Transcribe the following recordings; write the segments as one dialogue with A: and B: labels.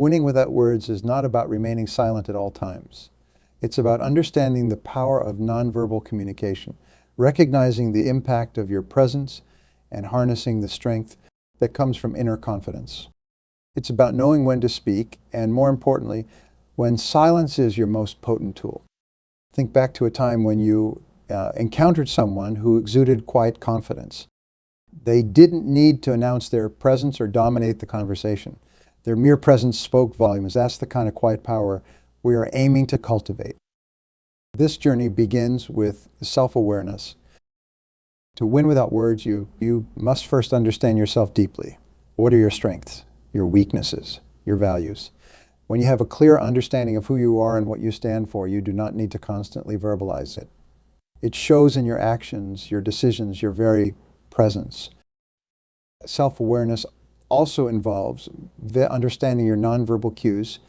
A: Winning without words is not about remaining silent at all times. It's about understanding the power of nonverbal communication, recognizing the impact of your presence, and harnessing the strength that comes from inner confidence. It's about knowing when to speak, and more importantly, when silence is your most potent tool. Think back to a time when you encountered someone who exuded quiet confidence. They didn't need to announce their presence or dominate the conversation. Their mere presence spoke volumes. That's the kind of quiet power we are aiming to cultivate. This journey begins with self-awareness. To win without words, you must first understand yourself deeply. What are your strengths, your weaknesses, your values? When you have a clear understanding of who you are and what you stand for, you do not need to constantly verbalize it. It shows in your actions, your decisions, your very presence. Self-awareness also involves understanding your nonverbal cues.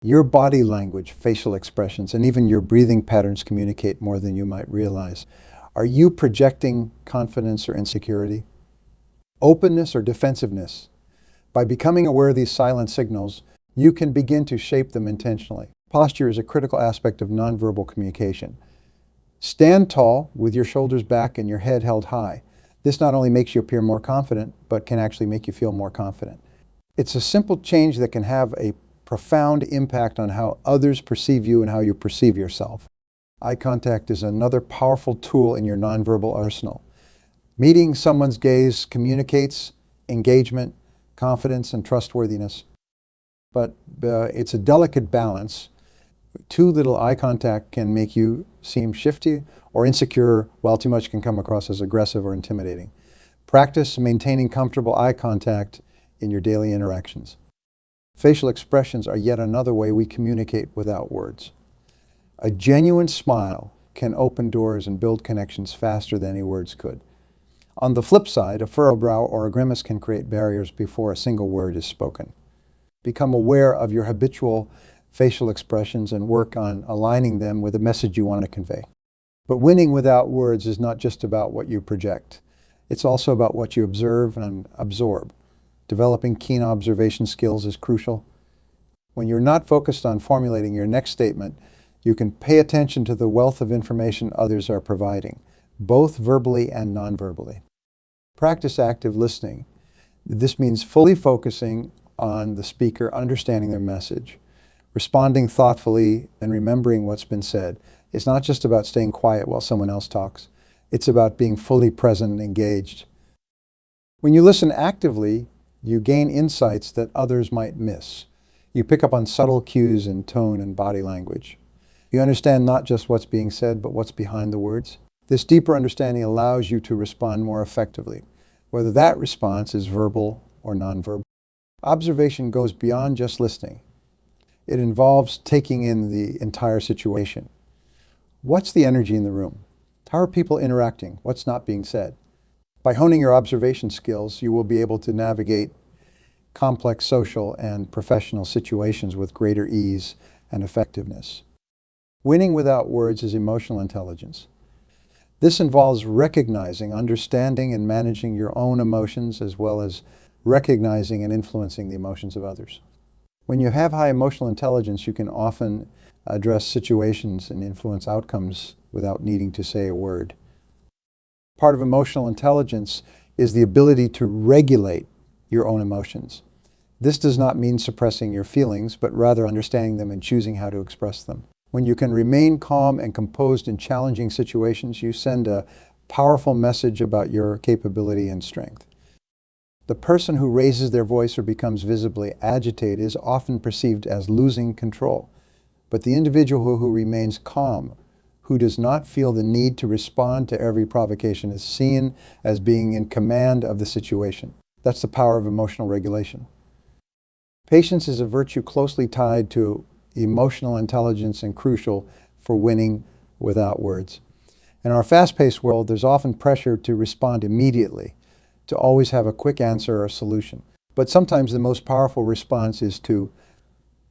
A: Your body language, facial expressions, and even your breathing patterns communicate more than you might realize. Are you projecting confidence or insecurity? Openness or defensiveness? By becoming aware of these silent signals, you can begin to shape them intentionally. Posture is a critical aspect of nonverbal communication. Stand tall with your shoulders back and your head held high. This not only makes you appear more confident, but can actually make you feel more confident. It's a simple change that can have a profound impact on how others perceive you and how you perceive yourself. Eye contact is another powerful tool in your nonverbal arsenal. Meeting someone's gaze communicates engagement, confidence, and trustworthiness. But it's a delicate balance. Too little eye contact can make you seem shifty or insecure, while too much can come across as aggressive or intimidating. Practice maintaining comfortable eye contact in your daily interactions. Facial expressions are yet another way we communicate without words. A genuine smile can open doors and build connections faster than any words could. On the flip side, a furrowed brow or a grimace can create barriers before a single word is spoken. Become aware of your habitual facial expressions and work on aligning them with the message you want to convey. But winning without words is not just about what you project. It's also about what you observe and absorb. Developing keen observation skills is crucial. When you're not focused on formulating your next statement, you can pay attention to the wealth of information others are providing, both verbally and non-verbally. Practice active listening. This means fully focusing on the speaker, understanding their message, responding thoughtfully, and remembering what's been said. It's not just about staying quiet while someone else talks. It's about being fully present and engaged. When you listen actively, you gain insights that others might miss. You pick up on subtle cues in tone and body language. You understand not just what's being said, but what's behind the words. This deeper understanding allows you to respond more effectively, whether that response is verbal or nonverbal. Observation goes beyond just listening. It involves taking in the entire situation. What's the energy in the room? How are people interacting? What's not being said? By honing your observation skills, you will be able to navigate complex social and professional situations with greater ease and effectiveness. Winning without words is emotional intelligence. This involves recognizing, understanding, and managing your own emotions, as well as recognizing and influencing the emotions of others. When you have high emotional intelligence, you can often address situations and influence outcomes without needing to say a word. Part of emotional intelligence is the ability to regulate your own emotions. This does not mean suppressing your feelings, but rather understanding them and choosing how to express them. When you can remain calm and composed in challenging situations, you send a powerful message about your capability and strength. The person who raises their voice or becomes visibly agitated is often perceived as losing control. But the individual who remains calm, who does not feel the need to respond to every provocation, is seen as being in command of the situation. That's the power of emotional regulation. Patience is a virtue closely tied to emotional intelligence and crucial for winning without words. In our fast-paced world, there's often pressure to respond immediately, to always have a quick answer or solution. But sometimes the most powerful response is to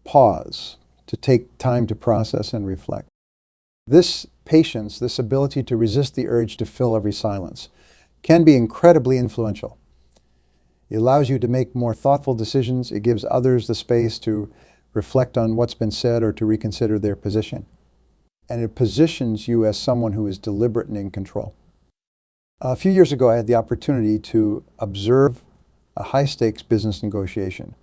A: pause, to take time to process and reflect. This patience, this ability to resist the urge to fill every silence, can be incredibly influential. It allows you to make more thoughtful decisions. It gives others the space to reflect on what's been said or to reconsider their position. And it positions you as someone who is deliberate and in control. A few years ago, I had the opportunity to observe a high-stakes business negotiation.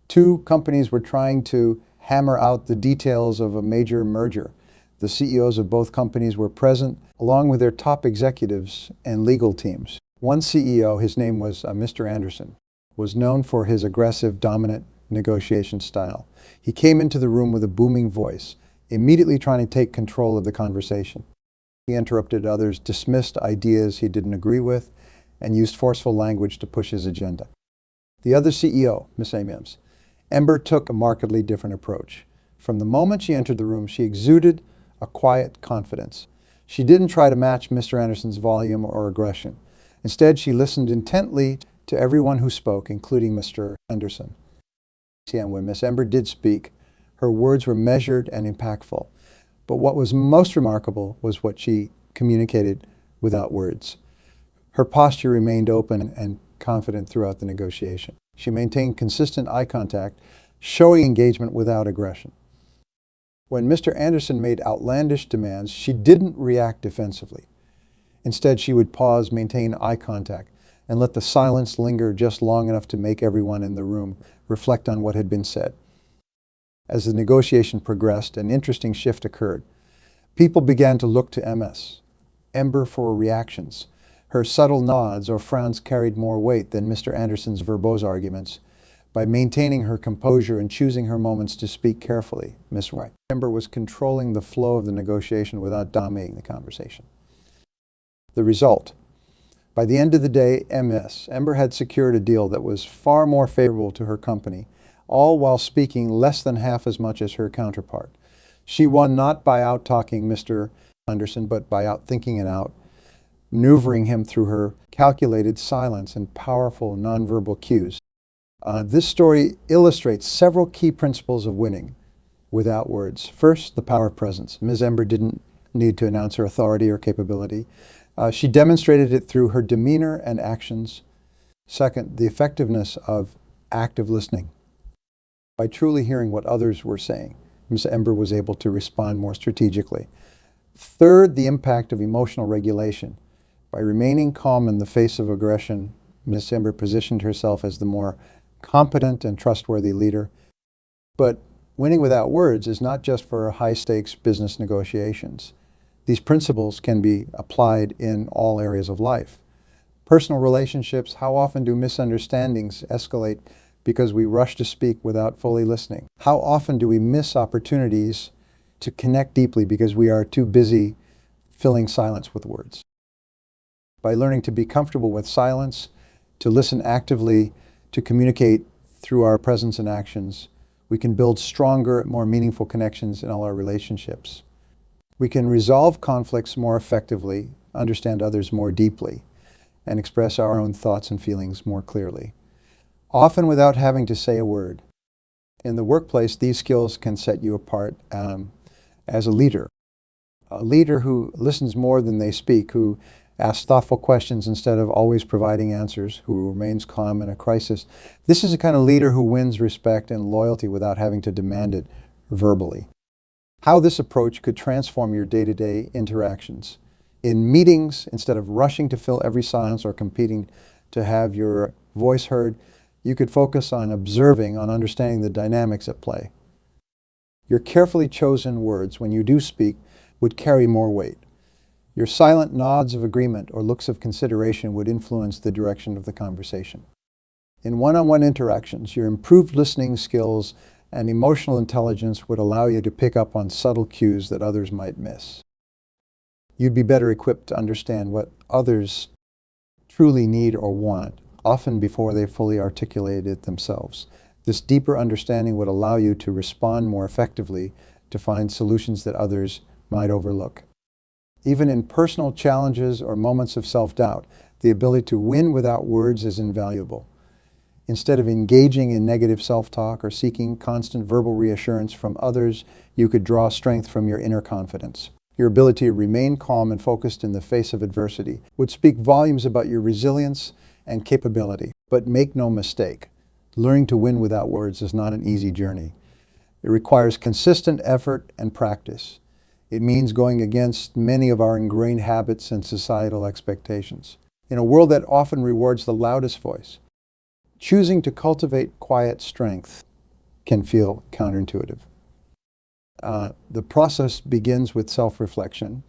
A: Two companies were trying to hammer out the details of a major merger. The CEOs of both companies were present, along with their top executives and legal teams. One CEO, his name was Mr. Anderson, was known for his aggressive, dominant negotiation style. He came into the room with a booming voice, immediately trying to take control of the conversation. He interrupted others, dismissed ideas he didn't agree with, and used forceful language to push his agenda. The other CEO, Miss Ames, Ember, took a markedly different approach. From the moment she entered the room, she exuded a quiet confidence. She didn't try to match Mr. Anderson's volume or aggression. Instead, she listened intently to everyone who spoke, including Mr. Anderson. And when Miss Ember did speak, her words were measured and impactful. But what was most remarkable was what she communicated without words. Her posture remained open and confident throughout the negotiation. She maintained consistent eye contact, showing engagement without aggression. When Mr. Anderson made outlandish demands, she didn't react defensively. Instead, she would pause, maintain eye contact, and let the silence linger just long enough to make everyone in the room reflect on what had been said. As the negotiation progressed, an interesting shift occurred. People began to look to Ember, for reactions. Her subtle nods or frowns carried more weight than Mr. Anderson's verbose arguments. By maintaining her composure and choosing her moments to speak carefully, Miss Ember was controlling the flow of the negotiation without dominating the conversation. The result: by the end of the day, Ember had secured a deal that was far more favorable to her company, all while speaking less than half as much as her counterpart. She won not by out-talking Mr. Anderson, but by out-thinking it out, maneuvering him through her calculated silence and powerful nonverbal cues. This story illustrates several key principles of winning without words. First, the power of presence. Ms. Ember didn't need to announce her authority or capability. She demonstrated it through her demeanor and actions. Second, the effectiveness of active listening. By truly hearing what others were saying, Ms. Ember was able to respond more strategically. Third, the impact of emotional regulation. By remaining calm in the face of aggression, Ms. Ember positioned herself as the more competent and trustworthy leader. But winning without words is not just for high-stakes business negotiations. These principles can be applied in all areas of life. Personal relationships: how often do misunderstandings escalate because we rush to speak without fully listening? How often do we miss opportunities to connect deeply because we are too busy filling silence with words? By learning to be comfortable with silence, to listen actively, to communicate through our presence and actions, we can build stronger, more meaningful connections in all our relationships. We can resolve conflicts more effectively, understand others more deeply, and express our own thoughts and feelings more clearly, often without having to say a word. In the workplace, these skills can set you apart as a leader who listens more than they speak, who asks thoughtful questions instead of always providing answers, who remains calm in a crisis. This is a kind of leader who wins respect and loyalty without having to demand it verbally. How this approach could transform your day-to-day interactions. In meetings, instead of rushing to fill every silence or competing to have your voice heard, you could focus on observing, on understanding the dynamics at play. Your carefully chosen words, when you do speak, would carry more weight. Your silent nods of agreement or looks of consideration would influence the direction of the conversation. In one-on-one interactions, your improved listening skills and emotional intelligence would allow you to pick up on subtle cues that others might miss. You'd be better equipped to understand what others truly need or want, often before they fully articulate it themselves. This deeper understanding would allow you to respond more effectively to find solutions that others might overlook. Even in personal challenges or moments of self-doubt, the ability to win without words is invaluable. Instead of engaging in negative self-talk or seeking constant verbal reassurance from others, you could draw strength from your inner confidence. Your ability to remain calm and focused in the face of adversity would speak volumes about your resilience and capability. But make no mistake, learning to win without words is not an easy journey. It requires consistent effort and practice. It means going against many of our ingrained habits and societal expectations. In a world that often rewards the loudest voice, choosing to cultivate quiet strength can feel counterintuitive. The process begins with self-reflection.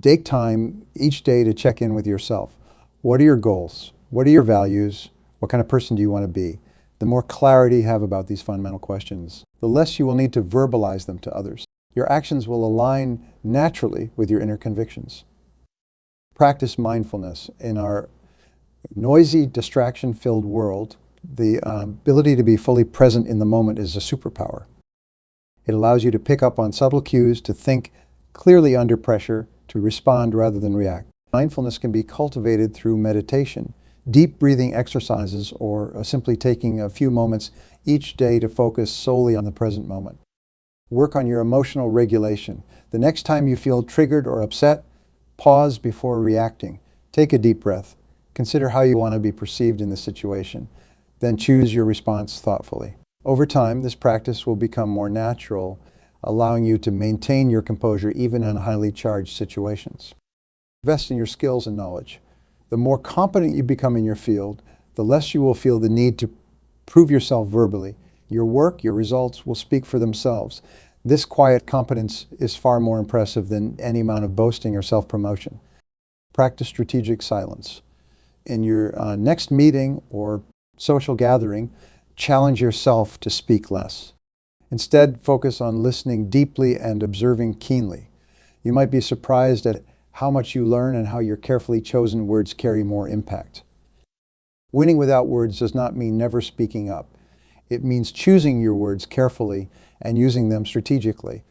A: Take time each day to check in with yourself. What are your goals? What are your values? What kind of person do you want to be? The more clarity you have about these fundamental questions, the less you will need to verbalize them to others. Your actions will align naturally with your inner convictions. Practice mindfulness. In our noisy, distraction-filled world, the ability to be fully present in the moment is a superpower. It allows you to pick up on subtle cues, to think clearly under pressure, to respond rather than react. Mindfulness can be cultivated through meditation, deep breathing exercises, or simply taking a few moments each day to focus solely on the present moment. Work on your emotional regulation. The next time you feel triggered or upset, pause before reacting. Take a deep breath. Consider how you want to be perceived in the situation. Then choose your response thoughtfully. Over time, this practice will become more natural, allowing you to maintain your composure even in highly charged situations. Invest in your skills and knowledge. The more competent you become in your field, the less you will feel the need to prove yourself verbally. Your work, your results will speak for themselves. This quiet competence is far more impressive than any amount of boasting or self-promotion. Practice strategic silence. In your next meeting or social gathering, challenge yourself to speak less. Instead, focus on listening deeply and observing keenly. You might be surprised at how much you learn and how your carefully chosen words carry more impact. Winning without words does not mean never speaking up. It means choosing your words carefully and using them strategically.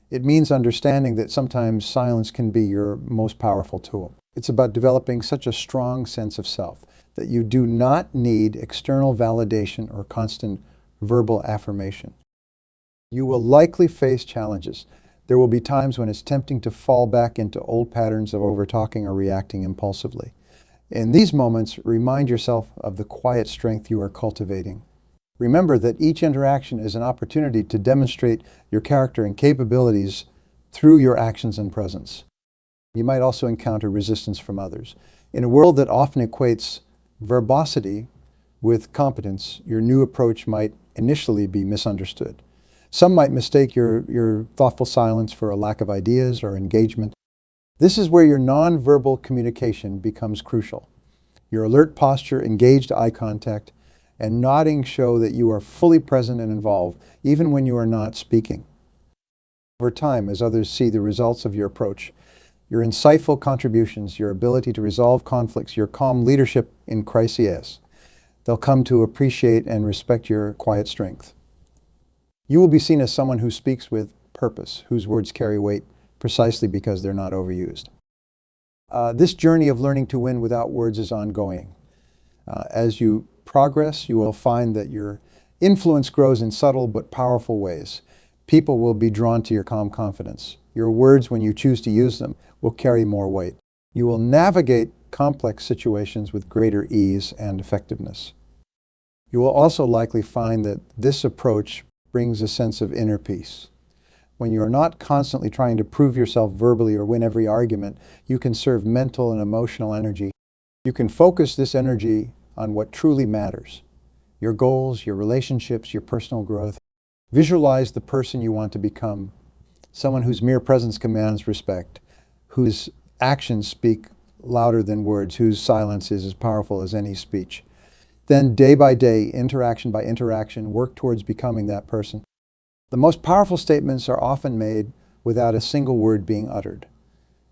A: It means understanding that sometimes silence can be your most powerful tool. It's about developing such a strong sense of self that you do not need external validation or constant verbal affirmation. You will likely face challenges. There will be times when it's tempting to fall back into old patterns of overtalking or reacting impulsively. In these moments, remind yourself of the quiet strength you are cultivating. Remember that each interaction is an opportunity to demonstrate your character and capabilities through your actions and presence. You might also encounter resistance from others. In a world that often equates verbosity with competence, your new approach might initially be misunderstood. Some might mistake your thoughtful silence for a lack of ideas or engagement. This is where your nonverbal communication becomes crucial. Your alert posture, engaged eye contact, and nodding show that you are fully present and involved, even when you are not speaking. Over time, as others see the results of your approach, your insightful contributions, your ability to resolve conflicts, your calm leadership in crises, they'll come to appreciate and respect your quiet strength. You will be seen as someone who speaks with purpose, whose words carry weight precisely because they're not overused. This journey of learning to win without words is ongoing. As you progress, you will find that your influence grows in subtle but powerful ways. People will be drawn to your calm confidence. Your words, when you choose to use them, will carry more weight. You will navigate complex situations with greater ease and effectiveness. You will also likely find that this approach brings a sense of inner peace. When you are not constantly trying to prove yourself verbally or win every argument, you can conserve mental and emotional energy. You can focus this energy on what truly matters: your goals, your relationships, your personal growth. Visualize the person you want to become, someone whose mere presence commands respect, whose actions speak louder than words, whose silence is as powerful as any speech. Then, day by day, interaction by interaction, work towards becoming that person. The most powerful statements are often made without a single word being uttered.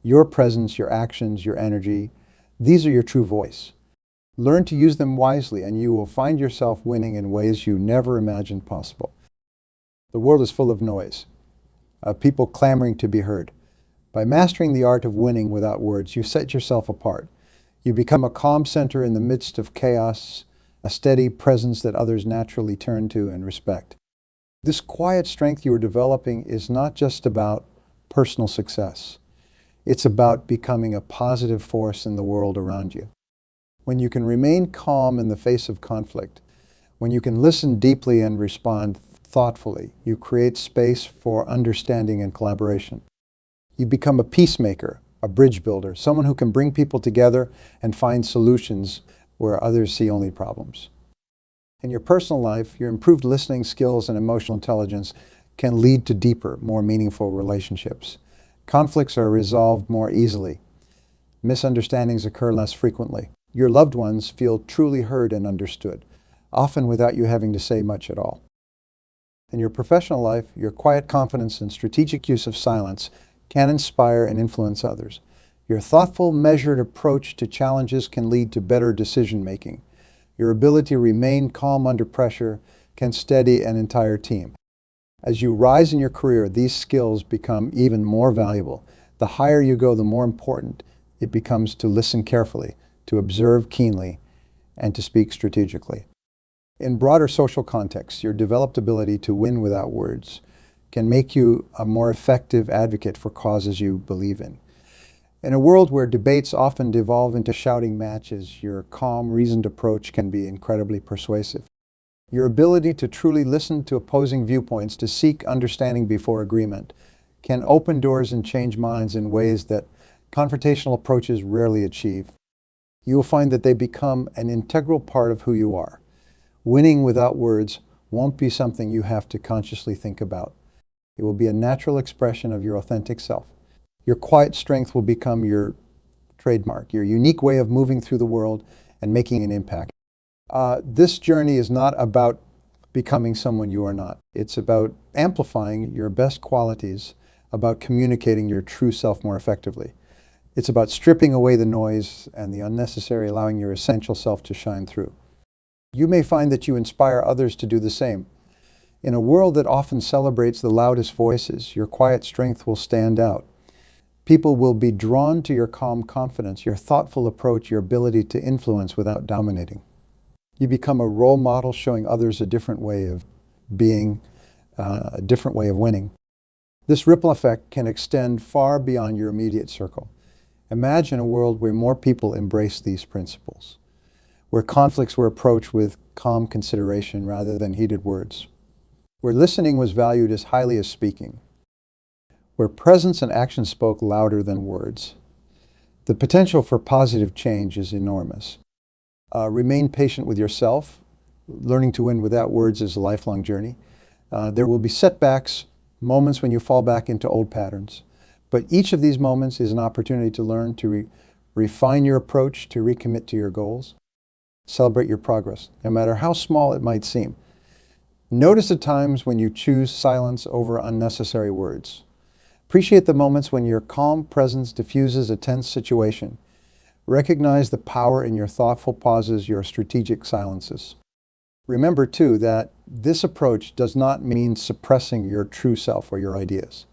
A: Your presence, your actions, your energy, these are your true voice. Learn to use them wisely, and you will find yourself winning in ways you never imagined possible. The world is full of noise, of people clamoring to be heard. By mastering the art of winning without words, you set yourself apart. You become a calm center in the midst of chaos, a steady presence that others naturally turn to and respect. This quiet strength you are developing is not just about personal success. It's about becoming a positive force in the world around you. When you can remain calm in the face of conflict, when you can listen deeply and respond thoughtfully, you create space for understanding and collaboration. You become a peacemaker, a bridge builder, someone who can bring people together and find solutions where others see only problems. In your personal life, your improved listening skills and emotional intelligence can lead to deeper, more meaningful relationships. Conflicts are resolved more easily. Misunderstandings occur less frequently. Your loved ones feel truly heard and understood, often without you having to say much at all. In your professional life, your quiet confidence and strategic use of silence can inspire and influence others. Your thoughtful, measured approach to challenges can lead to better decision-making. Your ability to remain calm under pressure can steady an entire team. As you rise in your career, these skills become even more valuable. The higher you go, the more important it becomes to listen carefully, to observe keenly, and to speak strategically. In broader social contexts, your developed ability to win without words can make you a more effective advocate for causes you believe in. In a world where debates often devolve into shouting matches, your calm, reasoned approach can be incredibly persuasive. Your ability to truly listen to opposing viewpoints, to seek understanding before agreement, can open doors and change minds in ways that confrontational approaches rarely achieve. You will find that they become an integral part of who you are. Winning without words won't be something you have to consciously think about. It will be a natural expression of your authentic self. Your quiet strength will become your trademark, your unique way of moving through the world and making an impact. This journey is not about becoming someone you are not. It's about amplifying your best qualities, about communicating your true self more effectively. It's about stripping away the noise and the unnecessary, allowing your essential self to shine through. You may find that you inspire others to do the same. In a world that often celebrates the loudest voices, your quiet strength will stand out. People will be drawn to your calm confidence, your thoughtful approach, your ability to influence without dominating. You become a role model showing others a different way of being, a different way of winning. This ripple effect can extend far beyond your immediate circle. Imagine a world where more people embrace these principles, where conflicts were approached with calm consideration rather than heated words, where listening was valued as highly as speaking, where presence and action spoke louder than words. The potential for positive change is enormous. Remain patient with yourself. Learning to win without words is a lifelong journey. There will be setbacks, moments when you fall back into old patterns. But each of these moments is an opportunity to learn, to refine your approach, to recommit to your goals. Celebrate your progress, no matter how small it might seem. Notice the times when you choose silence over unnecessary words. Appreciate the moments when your calm presence diffuses a tense situation. Recognize the power in your thoughtful pauses, your strategic silences. Remember, too, that this approach does not mean suppressing your true self or your ideas.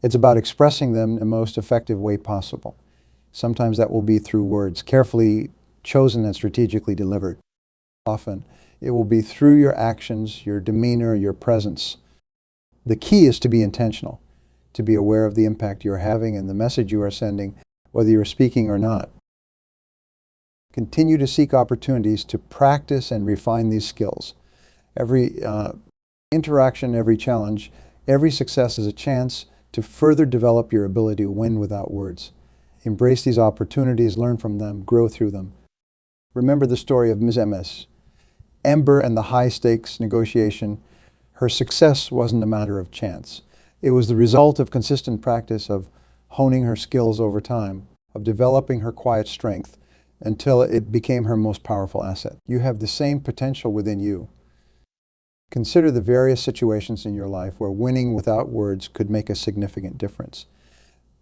A: It's about expressing them in the most effective way possible. Sometimes that will be through words, carefully chosen and strategically delivered. Often, it will be through your actions, your demeanor, your presence. The key is to be intentional, to be aware of the impact you're having and the message you are sending, whether you're speaking or not. Continue to seek opportunities to practice and refine these skills. Every interaction, every challenge, every success is a chance to further develop your ability to win without words. Embrace these opportunities, learn from them, grow through them. Remember the story of Ms. MS. Ember and the high-stakes negotiation. Her success wasn't a matter of chance. It was the result of consistent practice, of honing her skills over time, of developing her quiet strength until it became her most powerful asset. You have the same potential within you. Consider the various situations in your life where winning without words could make a significant difference.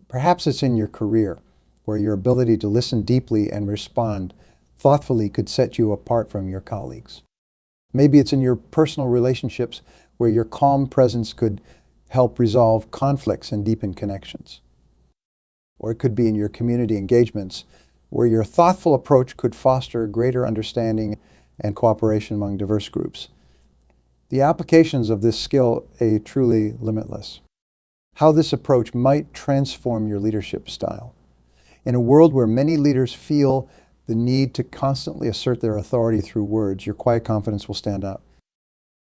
A: Perhaps it's in your career, where your ability to listen deeply and respond thoughtfully could set you apart from your colleagues. Maybe it's in your personal relationships, where your calm presence could help resolve conflicts and deepen connections. Or it could be in your community engagements, where your thoughtful approach could foster greater understanding and cooperation among diverse groups. The applications of this skill are truly limitless. How this approach might transform your leadership style. In a world where many leaders feel the need to constantly assert their authority through words, your quiet confidence will stand out.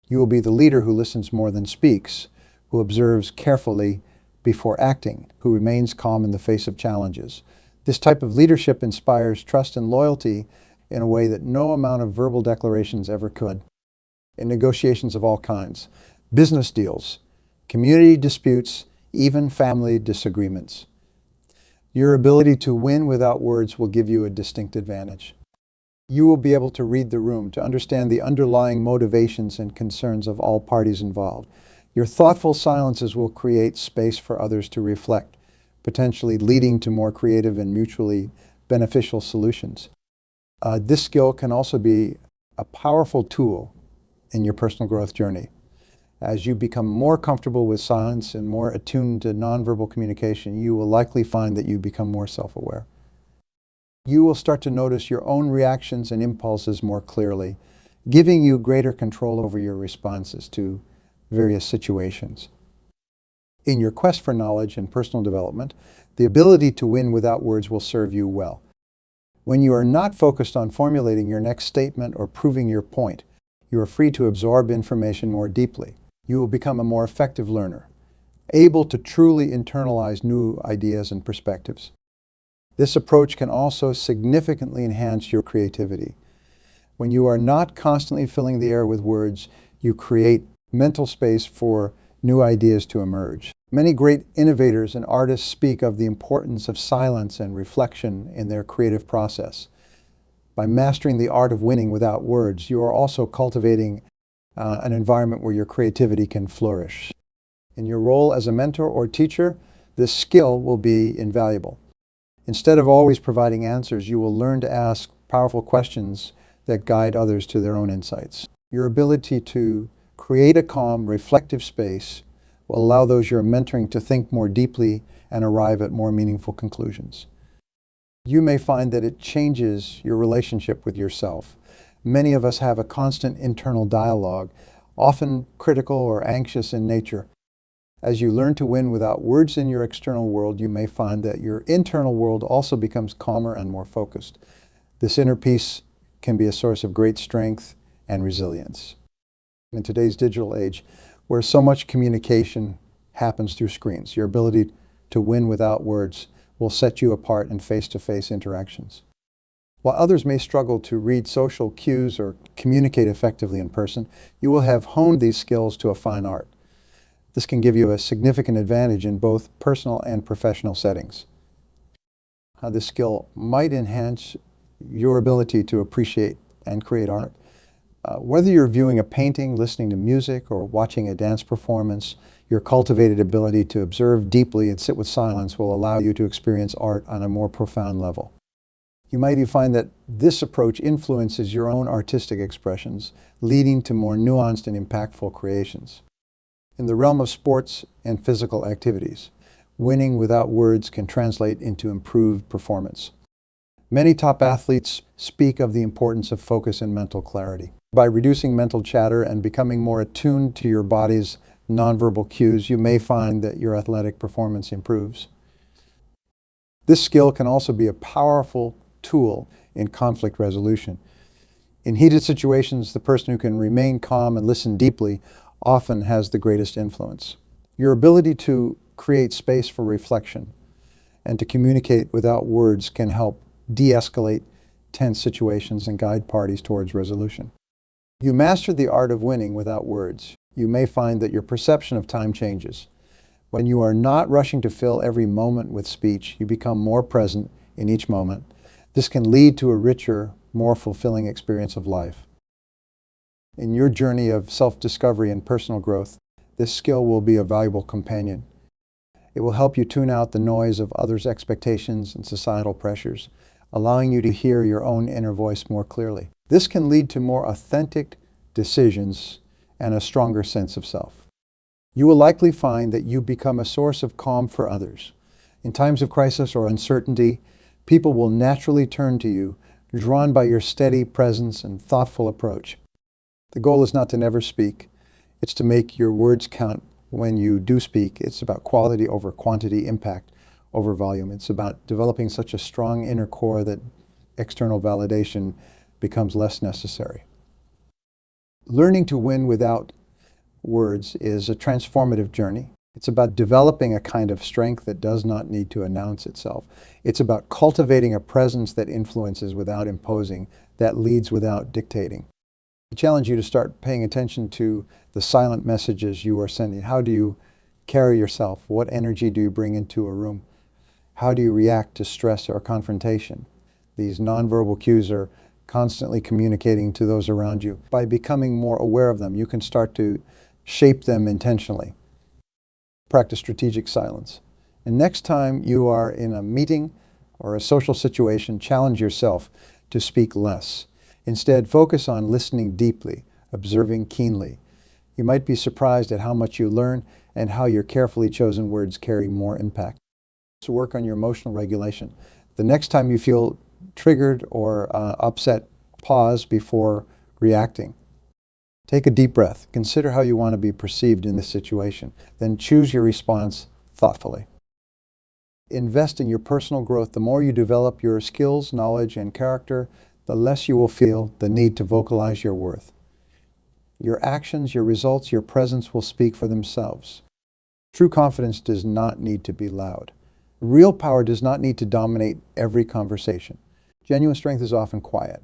A: You will be the leader who listens more than speaks, who observes carefully before acting, who remains calm in the face of challenges. This type of leadership inspires trust and loyalty in a way that no amount of verbal declarations ever could. In negotiations of all kinds, business deals, community disputes, even family disagreements, your ability to win without words will give you a distinct advantage. You will be able to read the room, to understand the underlying motivations and concerns of all parties involved. Your thoughtful silences will create space for others to reflect, potentially leading to more creative and mutually beneficial solutions. This skill can also be a powerful tool in your personal growth journey. As you become more comfortable with silence and more attuned to nonverbal communication, you will likely find that you become more self-aware. You will start to notice your own reactions and impulses more clearly, giving you greater control over your responses to various situations. In your quest for knowledge and personal development, the ability to win without words will serve you well. When you are not focused on formulating your next statement or proving your point, you are free to absorb information more deeply. You will become a more effective learner, able to truly internalize new ideas and perspectives. This approach can also significantly enhance your creativity. When you are not constantly filling the air with words, you create mental space for new ideas to emerge. Many great innovators and artists speak of the importance of silence and reflection in their creative process. By mastering the art of winning without words, you are also cultivating an environment where your creativity can flourish. In your role as a mentor or teacher, this skill will be invaluable. Instead of always providing answers, you will learn to ask powerful questions that guide others to their own insights. Your ability to create a calm, reflective space will allow those you're mentoring to think more deeply and arrive at more meaningful conclusions. You may find that it changes your relationship with yourself. Many of us have a constant internal dialogue, often critical or anxious in nature. As you learn to win without words in your external world, you may find that your internal world also becomes calmer and more focused. This inner peace can be a source of great strength and resilience. In today's digital age, where so much communication happens through screens, your ability to win without words will set you apart in face-to-face interactions. While others may struggle to read social cues or communicate effectively in person, you will have honed these skills to a fine art. This can give you a significant advantage in both personal and professional settings. How this skill might enhance your ability to appreciate and create art. Whether you're viewing a painting, listening to music, or watching a dance performance, your cultivated ability to observe deeply and sit with silence will allow you to experience art on a more profound level. You might even find that this approach influences your own artistic expressions, leading to more nuanced and impactful creations. In the realm of sports and physical activities, winning without words can translate into improved performance. Many top athletes speak of the importance of focus and mental clarity. By reducing mental chatter and becoming more attuned to your body's nonverbal cues, you may find that your athletic performance improves. This skill can also be a powerful tool in conflict resolution. In heated situations, the person who can remain calm and listen deeply often has the greatest influence. Your ability to create space for reflection and to communicate without words can help de-escalate tense situations and guide parties towards resolution. You master the art of winning without words. You may find that your perception of time changes. When you are not rushing to fill every moment with speech, you become more present in each moment. This can lead to a richer, more fulfilling experience of life. In your journey of self-discovery and personal growth, this skill will be a valuable companion. It will help you tune out the noise of others' expectations and societal pressures, allowing you to hear your own inner voice more clearly. This can lead to more authentic decisions and a stronger sense of self. You will likely find that you become a source of calm for others. In times of crisis or uncertainty, people will naturally turn to you, drawn by your steady presence and thoughtful approach. The goal is not to never speak. It's to make your words count when you do speak. It's about quality over quantity, impact over volume. It's about developing such a strong inner core that external validation becomes less necessary. Learning to win without words is a transformative journey. It's about developing a kind of strength that does not need to announce itself. It's about cultivating a presence that influences without imposing, that leads without dictating. I challenge you to start paying attention to the silent messages you are sending. How do you carry yourself? What energy do you bring into a room? How do you react to stress or confrontation? These nonverbal cues are constantly communicating to those around you. By becoming more aware of them, you can start to shape them intentionally. Practice strategic silence. And next time you are in a meeting or a social situation, challenge yourself to speak less. Instead, focus on listening deeply, observing keenly. You might be surprised at how much you learn and how your carefully chosen words carry more impact. So work on your emotional regulation. The next time you feel triggered or upset, pause before reacting. Take a deep breath. Consider how you want to be perceived in this situation. Then choose your response thoughtfully. Invest in your personal growth. The more you develop your skills, knowledge, and character, the less you will feel the need to vocalize your worth. Your actions, your results, your presence will speak for themselves. True confidence does not need to be loud. Real power does not need to dominate every conversation. Genuine strength is often quiet,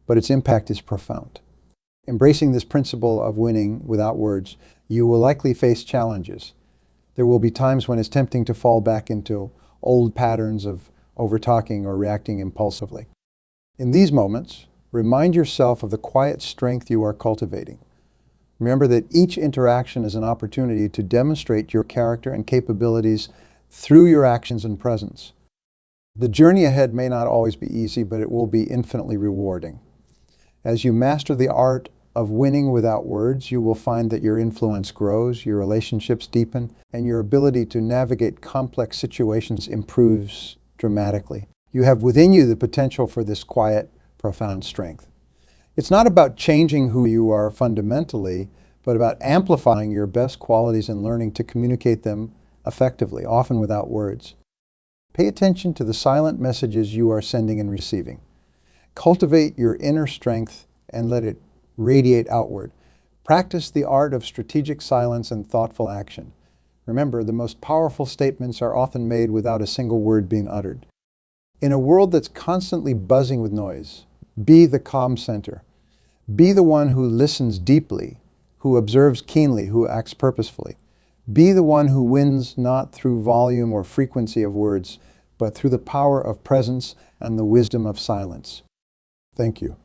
A: but its impact is profound. Embracing this principle of winning without words, you will likely face challenges. There will be times when it's tempting to fall back into old patterns of overtalking or reacting impulsively. In these moments, remind yourself of the quiet strength you are cultivating. Remember that each interaction is an opportunity to demonstrate your character and capabilities through your actions and presence. The journey ahead may not always be easy, but it will be infinitely rewarding. As you master the art of winning without words, you will find that your influence grows, your relationships deepen, and your ability to navigate complex situations improves dramatically. You have within you the potential for this quiet, profound strength. It's not about changing who you are fundamentally, but about amplifying your best qualities and learning to communicate them effectively, often without words. Pay attention to the silent messages you are sending and receiving. Cultivate your inner strength and let it radiate outward. Practice the art of strategic silence and thoughtful action. Remember, the most powerful statements are often made without a single word being uttered. In a world that's constantly buzzing with noise, be the calm center. Be the one who listens deeply, who observes keenly, who acts purposefully. Be the one who wins not through volume or frequency of words, but through the power of presence and the wisdom of silence. Thank you.